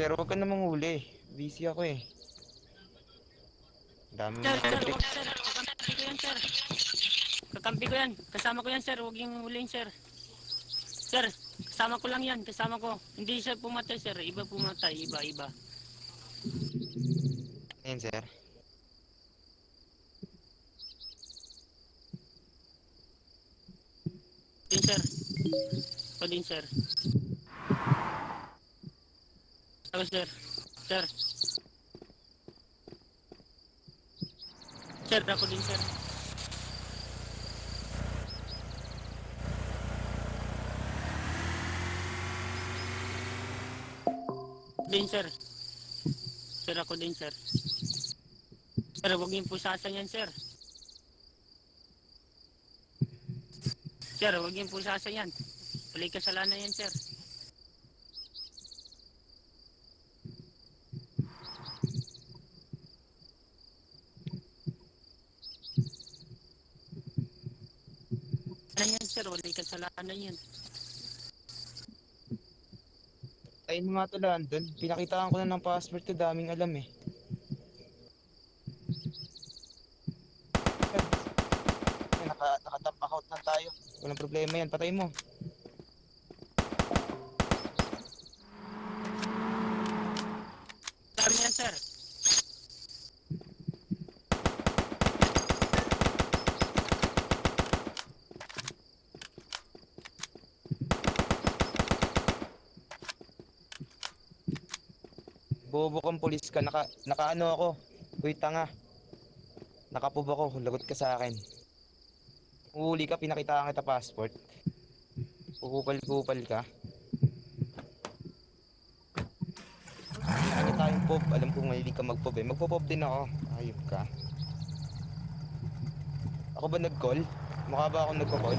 Pero wag ka na manghuli. Busy ako eh. Daming Sir, nagka-break. wag sir. Kakampi ko yan, sir. Kakampi ko yan. Kasama ko yan, sir. Huwag yung huliin, sir. Sir, kasama ko lang yan. Kasama ko. Hindi siya pumatay, sir. Iba pumatay. Iba. Ayan, sir. Din, sir. Ako din, sir. Ako, sir. Sir. Sir, ako din, sir. Din, sir. Sir, ako din, sir. Sir, huwag yung pusasan yan, sir. Sir, huwag yung pusasan yan. Walay kasalanan yan, sir. Ano yan, sir? Walay kasalanan yan. Ayun mga tulaan dun. Pinakitaan ko na ng passport ko. Daming alam eh. Ay, naka-tap out na tayo. Walang problema yan. Patay mo. Sabi yan, sir. Bobo kang pulis ka. Naka ano ako. Uy, tanga. Nakapub ako. Lagot ka sa akin. Uhuli ka. Pinakitaan kita passport. Kukupal-kupal ka. Kanya tayong pop. Alam kong mahilig ka mag-pop eh. Magpo-pop din ako. Ayop ka. Ako ba nag-call? Mukha ba ako nagko-call?